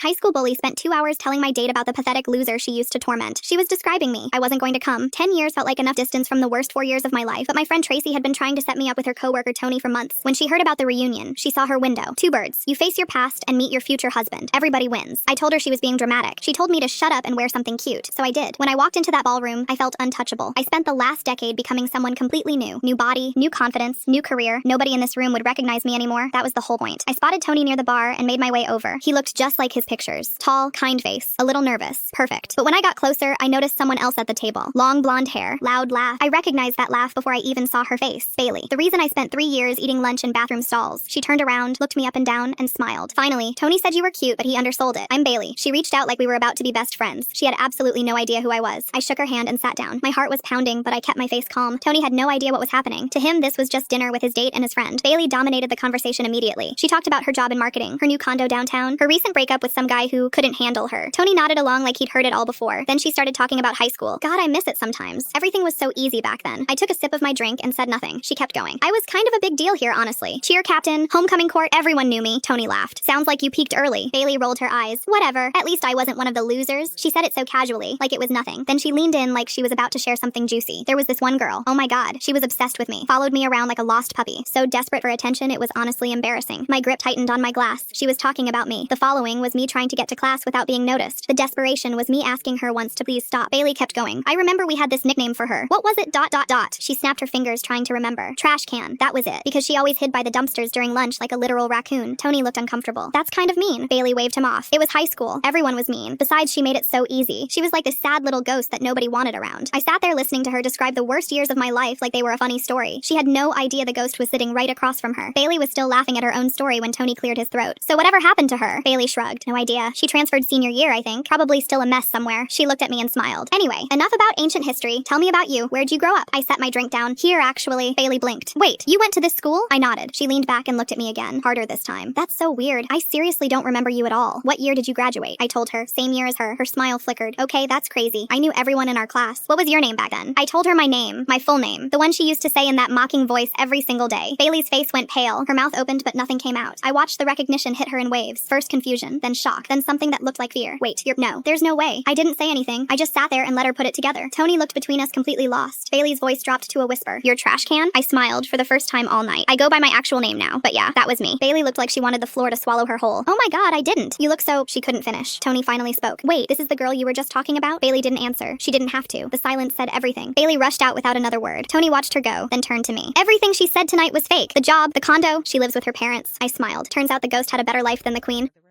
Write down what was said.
High school bully spent 2 hours telling my date about the pathetic loser she used to torment. She was describing me. I wasn't going to come. 10 years felt like enough distance from the worst 4 years of my life, but my friend Tracy had been trying to set me up with her coworker Tony for months. When she heard about the reunion, she saw her window. Two birds. You face your past and meet your future husband. Everybody wins. I told her she was being dramatic. She told me to shut up and wear something cute, so I did. When I walked into that ballroom, I felt untouchable. I spent the last decade becoming someone completely new. New body, new confidence, new career. Nobody in this room would recognize me anymore. That was the whole point. I spotted Tony near the bar and made my way over. He looked just like his pictures. Tall, kind face, a little nervous. Perfect. But when I got closer, I noticed someone else at the table. Long blonde hair, loud laugh. I recognized that laugh before I even saw her face. Bailey. The reason I spent 3 years eating lunch in bathroom stalls. She turned around, looked me up and down, and smiled. Finally, Tony said you were cute, but he undersold it. I'm Bailey. She reached out like we were about to be best friends. She had absolutely no idea who I was. I shook her hand and sat down. My heart was pounding, but I kept my face calm. Tony had no idea what was happening. To him, this was just dinner with his date and his friend. Bailey dominated the conversation immediately. She talked about her job in marketing, her new condo downtown, her recent breakup with some guy who couldn't handle her. Tony nodded along like he'd heard it all before. Then she started talking about high school. God, I miss it sometimes. Everything was so easy back then. I took a sip of my drink and said nothing. She kept going. I was kind of a big deal here, honestly. Cheer captain, homecoming court, everyone knew me. Tony laughed. Sounds like you peaked early. Bailey rolled her eyes. Whatever. At least I wasn't one of the losers. She said it so casually, like it was nothing. Then she leaned in like she was about to share something juicy. There was this one girl. Oh my God. She was obsessed with me. Followed me around like a lost puppy. So desperate for attention, it was honestly embarrassing. My grip tightened on my glass. She was talking about me. The following was me trying to get to class without being noticed. The desperation was me asking her once to please stop. Bailey kept going. I remember we had this nickname for her. What was it? ... She snapped her fingers trying to remember. Trash can. That was it. Because she always hid by the dumpsters during lunch like a literal raccoon. Tony looked uncomfortable. That's kind of mean. Bailey waved him off. It was high school. Everyone was mean. Besides, she made it so easy. She was like this sad little ghost that nobody wanted around. I sat there listening to her describe the worst years of my life like they were a funny story. She had no idea the ghost was sitting right across from her. Bailey was still laughing at her own story when Tony cleared his throat. So whatever happened to her? Bailey shrugged. No idea. She transferred senior year, I think. Probably still a mess somewhere. She looked at me and smiled. Anyway, enough about ancient history. Tell me about you. Where'd you grow up? I set my drink down. Here, actually. Bailey blinked. Wait, you went to this school? I nodded. She leaned back and looked at me again. Harder this time. That's so weird. I seriously don't remember you at all. What year did you graduate? I told her. Same year as her. Her smile flickered. Okay, that's crazy. I knew everyone in our class. What was your name back then? I told her my name. My full name. The one she used to say in that mocking voice every single day. Bailey's face went pale. Her mouth opened but nothing came out. I watched the recognition hit her in waves. First confusion, then shock, then something that looked like fear. Wait, no. There's no way. I didn't say anything. I just sat there and let her put it together. Tony looked between us completely lost. Bailey's voice dropped to a whisper. Your trash can? I smiled for the first time all night. I go by my actual name now, but yeah, that was me. Bailey looked like she wanted the floor to swallow her whole. Oh my God, I didn't. You look so... She couldn't finish. Tony finally spoke. Wait, this is the girl you were just talking about? Bailey didn't answer. She didn't have to. The silence said everything. Bailey rushed out without another word. Tony watched her go, then turned to me. Everything she said tonight was fake. The job, the condo, she lives with her parents. I smiled. Turns out the ghost had a better life than the queen.